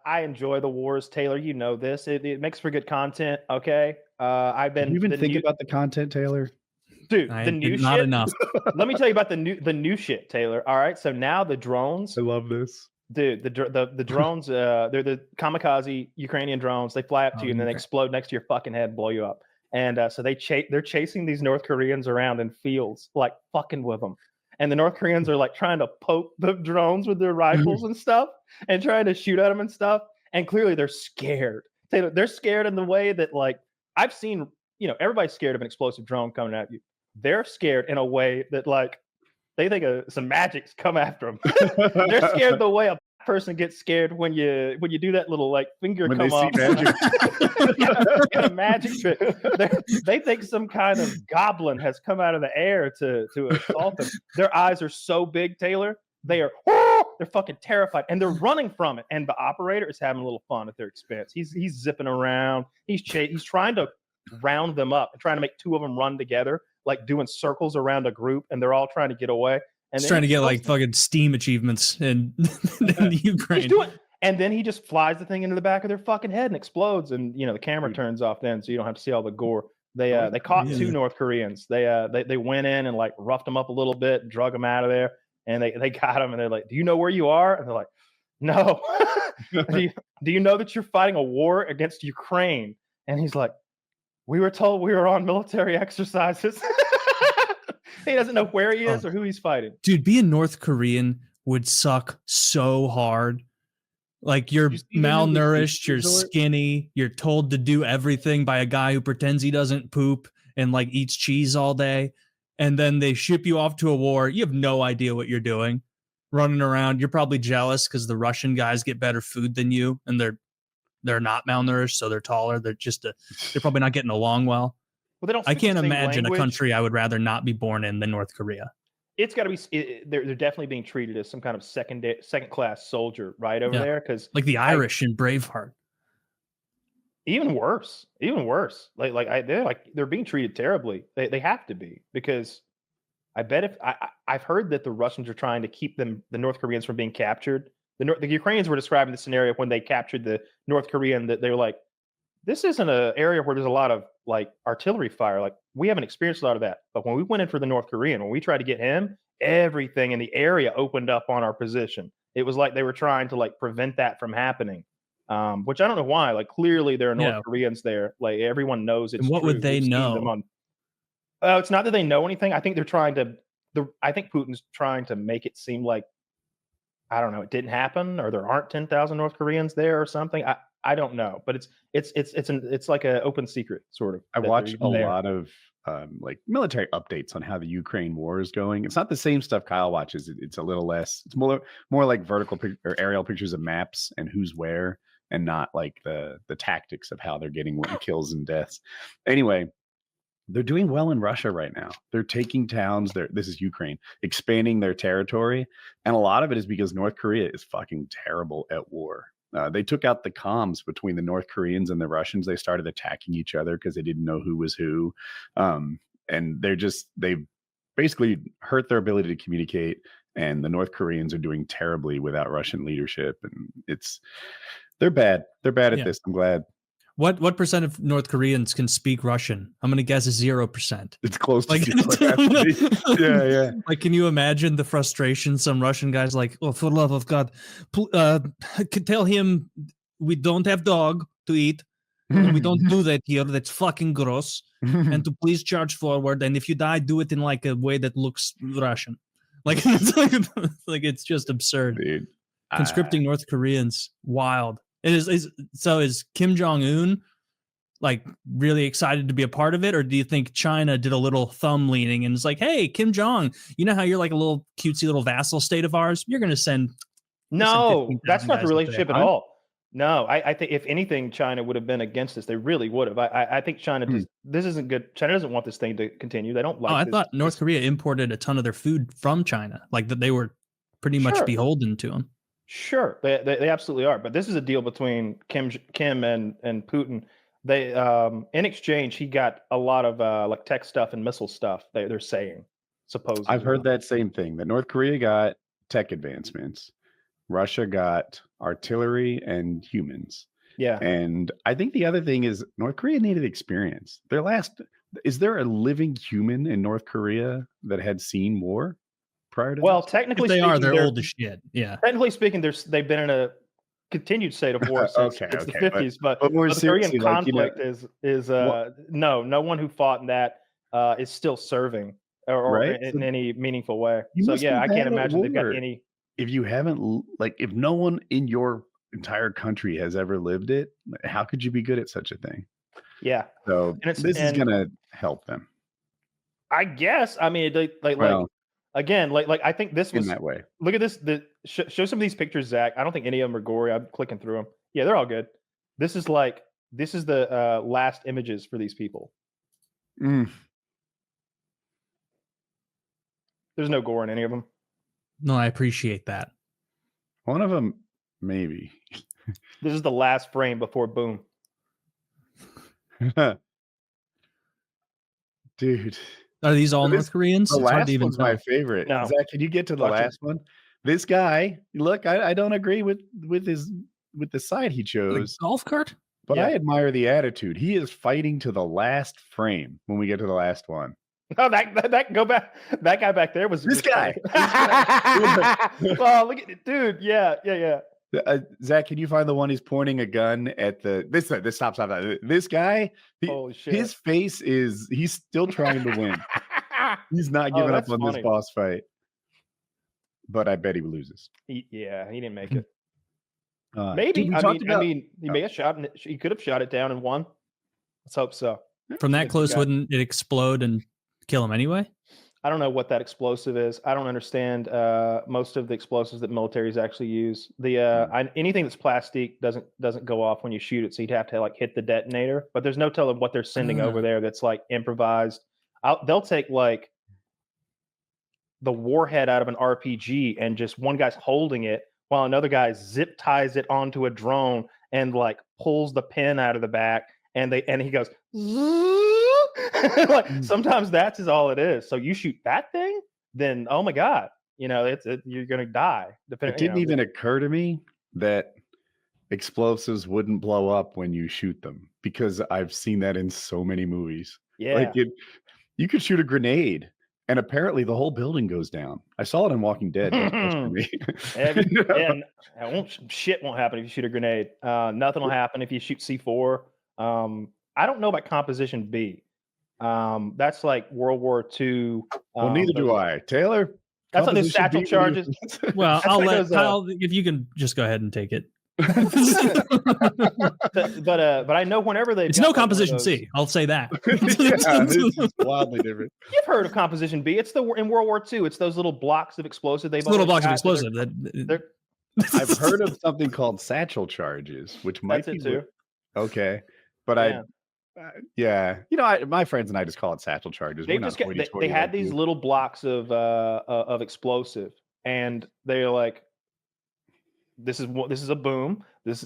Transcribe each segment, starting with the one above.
I enjoy the wars, Taylor. You know this. It makes for good content. Okay. I've Did been you even think about the content, Taylor? dude. I The did new not shit. enough. Let me tell you about the new shit, Taylor. All right. So now the drones, I love this. dude. The drones. They're the kamikaze Ukrainian drones. They fly up to you and then they okay. explode next to your fucking head, and blow you up. And so they're chasing these North Koreans around in fields, like fucking with them. And the North Koreans are like trying to poke the drones with their rifles and stuff, and trying to shoot at them and stuff. And clearly they're scared. They're scared in the way that, like, I've seen, everybody's scared of an explosive drone coming at you. They're scared in a way that, like, they think some magic's come after them. They're scared the way a person gets scared when you do that little, like, finger When come they see up. magic. A magic trick. They think some kind of goblin has come out of the air to assault them. Their eyes are so big, Taylor. They're fucking terrified, and they're running from it. And the operator is having a little fun at their expense. He's zipping around. He's trying to round them up and trying to make two of them run together, like doing circles around a group, and they're all trying to get away. And He's trying to get like fucking Steam achievements in Ukraine. He's doing, and then he just flies the thing into the back of their fucking head and explodes. And the camera turns off then, so you don't have to see all the gore. They caught two North Koreans. They went in and like roughed them up a little bit, drug them out of there, and they got them. And they're like, "Do you know where you are?" And they're like, "No." do you know that you're fighting a war against Ukraine? And he's like, "We were told we were on military exercises." He doesn't know where he is or who he's fighting. Dude, being North Korean would suck so hard. Like, you're malnourished, you're skinny, you're told to do everything by a guy who pretends he doesn't poop and like eats cheese all day. And then they ship you off to a war. You have no idea what you're doing. Running around. You're probably jealous because the Russian guys get better food than you, and they're not malnourished, so they're taller. They're probably not getting along well. Well, they don't. I can't imagine a country I would rather not be born in than North Korea. It's got to be. They're definitely being treated as some kind of second class soldier right over there, because like the Irish in Braveheart. Even worse. They're being treated terribly. They have to be, because I bet I've heard that the Russians are trying to keep the North Koreans from being captured. The Ukrainians were describing the scenario when they captured the North Korean, that they're like, this isn't an area where there's a lot of like artillery fire. Like, we haven't experienced a lot of that. But when we went in for the North Korean, when we tried to get him, everything in the area opened up on our position. It was like they were trying to like prevent that from happening. Which I don't know why. Like, clearly there are North Koreans there. Like, everyone knows it's and what true. would they know? It's not that they know anything. I think they're trying to. I think Putin's trying to make it seem like, I don't know, it didn't happen, or there aren't 10,000 North Koreans there or something. I don't know, but it's like an open secret, sort of. I watch a lot of like military updates on how the Ukraine war is going. It's not the same stuff Kyle watches. It's a little less. It's more like vertical or aerial pictures of maps and who's where, and not like the tactics of how they're getting kills and deaths. Anyway, they're doing well in Russia right now. They're taking towns. This is Ukraine, expanding their territory. And a lot of it is because North Korea is fucking terrible at war. They took out the comms between the North Koreans and the Russians. They started attacking each other because they didn't know who was who. And they basically hurt their ability to communicate. And the North Koreans are doing terribly without Russian leadership. And they're bad. They're bad at this. I'm glad. What percent of North Koreans can speak Russian? I'm gonna guess 0%. It's close to yeah. Like, can you imagine the frustration? Some Russian guys like, oh, for love of God, tell him we don't have dog to eat. We don't do that here. That's fucking gross. And to please charge forward. And if you die, do it in like a way that looks Russian. Like, it's just absurd. Dude, conscripting North Koreans, wild. Is Kim Jong-un like really excited to be a part of it, or do you think China did a little thumb leaning and it's like, hey, Kim Jong, you know how you're like a little cutesy little vassal state of ours? You're going to send. No, that's not the relationship at all. No, I think if anything, China would have been against this. They really would have. I think China does. This isn't good. China doesn't want this thing to continue. They don't like. I thought North Korea imported a ton of their food from China, like that they were pretty much beholden to them. Sure, they absolutely are. But this is a deal between Kim and Putin. They in exchange, he got a lot of like tech stuff and missile stuff. They're saying, supposedly. I've heard that same thing. That North Korea got tech advancements, Russia got artillery and humans. Yeah. And I think the other thing is North Korea needed experience. Is there a living human in North Korea that had seen war prior to Well, this? technically If they speaking, are, they're old as shit. Yeah. Technically speaking, they've been in a continued state of war since the 50s, but more the Korean seriously, conflict is no one who fought in that is still serving or right? in any meaningful way. You So must yeah, be I bad can't at imagine they've got war. any. If you haven't, if no one in your entire country has ever lived it, how could you be good at such a thing? Yeah. So this is gonna help them. I guess. I mean, again, I think this was in that way. Look at this. Show some of these pictures, Zach. I don't think any of them are gory. I'm clicking through them. Yeah, they're all good. This is the last images for these people. Mm. There's no gore in any of them. No, I appreciate that. One of them, maybe. This is the last frame before boom. Dude. Are these all North Koreans? The last one's my favorite. No. Zach, can you get to the last one? This guy, look, I don't agree with the side he chose. Golf cart? But I admire the attitude. He is fighting to the last frame when we get to the last one. Oh, that go back. That guy back there was this guy. Oh, look at it, dude. Yeah. Zach, can you find the one he's pointing a gun at this stop. This guy, holy shit. His face he's still trying to win. He's not giving up on this boss fight. But I bet he loses. He didn't make it. Maybe. He may have shot it. He could have shot it down and won. Let's hope so. From that close, wouldn't it explode and kill him anyway? I don't know what that explosive is. I don't understand most of the explosives that militaries actually use. Anything that's plastic doesn't go off when you shoot it, so you'd have to hit the detonator. But there's no telling what they're sending over there that's improvised. They'll take the warhead out of an RPG and just one guy's holding it while another guy zip ties it onto a drone and pulls the pin out of the back and he goes. Sometimes that's all it is. So you shoot that thing, then oh my god, you're gonna die. It didn't even occur to me that explosives wouldn't blow up when you shoot them because I've seen that in so many movies. Yeah, you could shoot a grenade and apparently the whole building goes down. I saw it in Walking Dead. Shit won't happen if you shoot a grenade. Nothing will happen if you shoot C4. I don't know about Composition B. That's World War II. Well, neither do I. Taylor? That's like the satchel charges. Well, I'll let Kyle, if you can just go ahead and take it. but I know whenever it's no Composition C. I'll say that. This is wildly different. You've heard of Composition B. It's in World War II. It's those little blocks of explosive. Little blocks of explosive. I've heard of something called satchel charges, which might be too. Okay, but my friends and I just call it satchel charges. They had these little blocks of explosive, and they're like, this is a boom.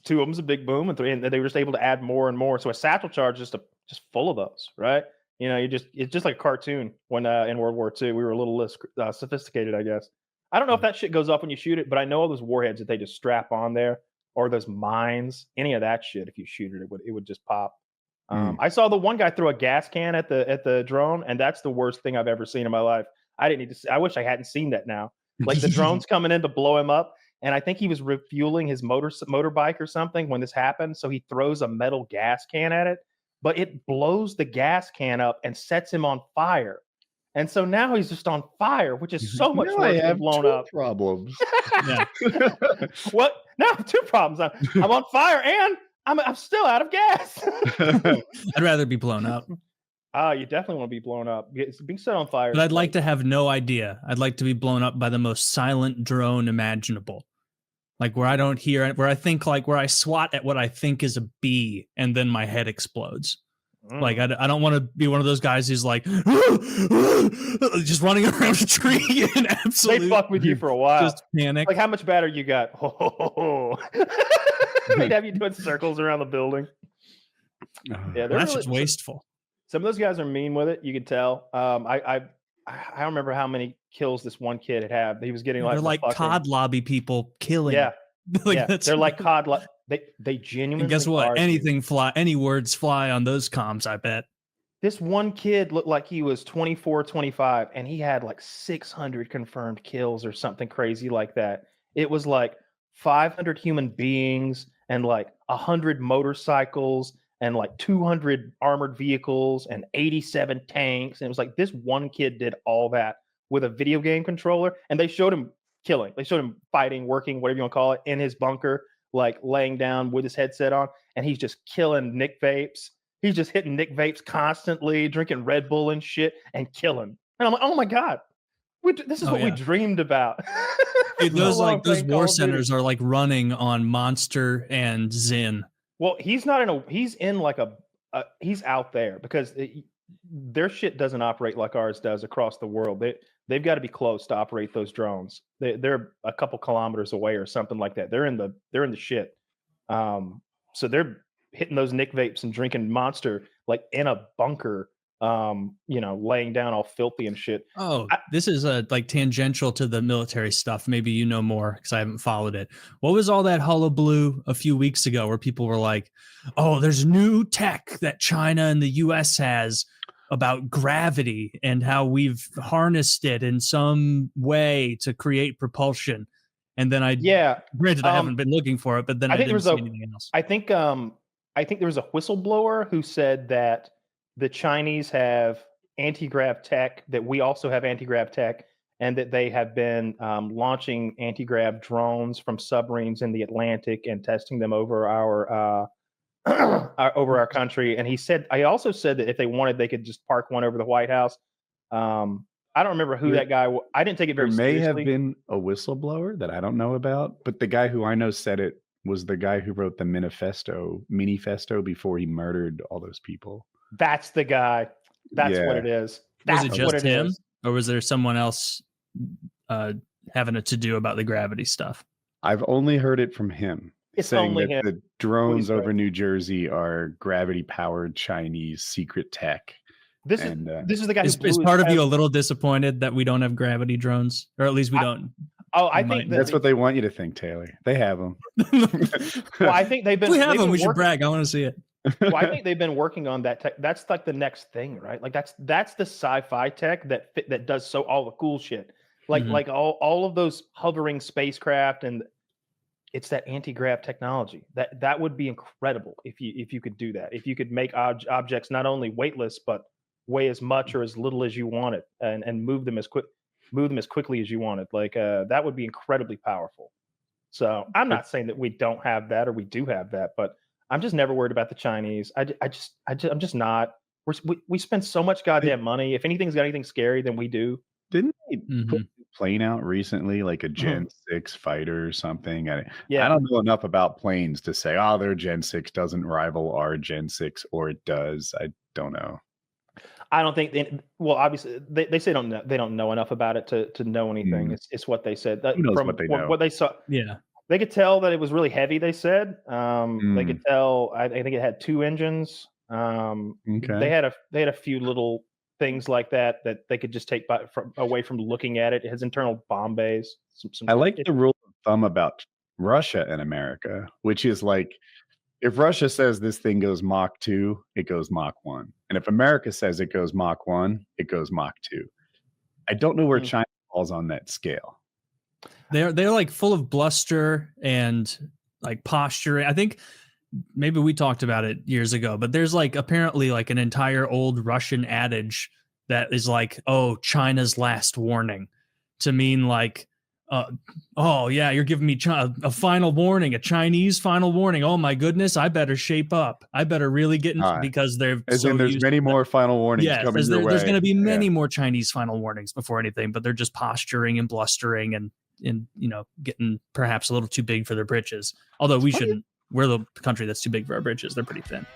Two of them's a big boom, and three, and they were just able to add more and more. So a satchel charge is just full of those, right? It's just like a cartoon. When in World War II, we were a little less sophisticated, I guess. I don't know if that shit goes off when you shoot it, but I know all those warheads that they just strap on there, or those mines, any of that shit. If you shoot it, it would just pop. I saw the one guy throw a gas can at the drone, and that's the worst thing I've ever seen in my life. I didn't need to see, I wish I hadn't seen that now. The drone's coming in to blow him up, and I think he was refueling his motorbike or something when this happened. So he throws a metal gas can at it, but it blows the gas can up and sets him on fire. And so now he's just on fire, which is so much worse than blown up. Problems. Yeah. What? No, two problems. I'm on fire and I'm still out of gas. I'd rather be blown up. You definitely want to be blown up. Being set on fire. But I'd like to have no idea. I'd like to be blown up by the most silent drone imaginable. Where I don't hear it, where I think where I swat at what I think is a bee and then my head explodes. I don't want to be one of those guys who's just running around a tree and absolutely. They fuck with you for a while. Just panic. How much better you got? They'd have you doing circles around the building. Yeah, that's just wasteful. Some of those guys are mean with it. You can tell. I don't remember how many kills this one kid had. He was getting like they're like fucking COD lobby people killing. Yeah, like they're like COD. They genuinely. And guess what? are, Anything fly. Any words fly on those comms. I bet. This one kid looked like he was 24, 25, and he had like 600 confirmed kills or something crazy like that. It was like 500 human beings and like 100 motorcycles and like 200 armored vehicles and 87 tanks. And it was like this one kid did all that with a video game controller, and they showed him killing. They showed him fighting, working, whatever you want to call it, in his bunker, like laying down with his headset on, and he's just killing Nick Vapes. He's just hitting Nick Vapes constantly, drinking Red Bull and shit, and killing. And I'm like, oh my god, this is what we dreamed about. Dude, those war centers are like running on Monster and Zin. Well, he's not in a. He's in like a. He's out there because their shit doesn't operate like ours does across the world. They've got to be close to operate those drones. They're a couple kilometers away or something like that. They're in the shit. So they're hitting those Nick Vapes and drinking Monster like in a bunker, laying down all filthy and shit. Oh, this is like tangential to the military stuff. Maybe you know more because I haven't followed it. What was all that hullabaloo a few weeks ago where people were like, oh, there's new tech that China and the US has about gravity and how we've harnessed it in some way to create propulsion. And then granted, I haven't been looking for it, but then I didn't see anything else. I think there was a whistleblower who said that the Chinese have anti-grav tech, that we also have anti-grav tech, and that they have been launching anti-grav drones from submarines in the Atlantic and testing them over our country. And I also said that if they wanted, they could just park one over the White House. I don't remember who that guy was. I didn't take it very seriously. There may have been a whistleblower that I don't know about, but the guy who I know said it was the guy who wrote the Minifesto before he murdered all those people. That's the guy. That's what it is. Was it just him, or was there someone else having a to-do about the gravity stuff? I've only heard it from him. It's saying only that him. The drones over New Jersey are gravity-powered Chinese secret tech. This is the guy. Is part of you a little disappointed that we don't have gravity drones, or at least we don't? I think that's what they want you to think, Taylor. They have them. Well, I think they've been. We have them. We should brag. I want to see it. Well, I think they've been working on that tech. That's like the next thing, right? Like that's the sci-fi tech that does all the cool shit. Like all of those hovering spacecraft, and it's that anti-grav technology. That would be incredible if you could do that. If you could make objects not only weightless but weigh as much or as little as you wanted, and move them as quickly as you wanted. Like that would be incredibly powerful. So I'm not saying that we don't have that or we do have that, but I'm just never worried about the Chinese. I'm just not. We spend so much goddamn money. If anything's got anything scary, then we do. Didn't they put a plane out recently, like a Gen 6 fighter or something? I don't know enough about planes to say, oh, their Gen 6 doesn't rival our Gen 6, or it does. I don't know. I don't think obviously they say they don't know enough about it to know anything. It's what they said. Who knows what they know? What they saw. Yeah. They could tell that it was really heavy, they said. They could tell, I think it had 2 engines. Okay. They had a few little things like that they could just take away from looking at it. It has internal bomb bays. I like the rule of thumb about Russia and America, which is like, if Russia says this thing goes Mach 2, it goes Mach 1. And if America says it goes Mach 1, it goes Mach 2. I don't know where China falls on that scale. They're like full of bluster and like posturing. I think maybe we talked about it years ago, but there's like apparently like an entire old Russian adage that is like, oh, China's last warning, to mean like, oh yeah, you're giving me a final warning, a Chinese final warning. Oh my goodness, I better shape up. I better really get into because they're there's many more final warnings coming your way. There's going to be many more Chinese final warnings before anything, but they're just posturing and blustering and getting perhaps a little too big for their britches. Although we're the country that's too big for our britches. They're pretty thin.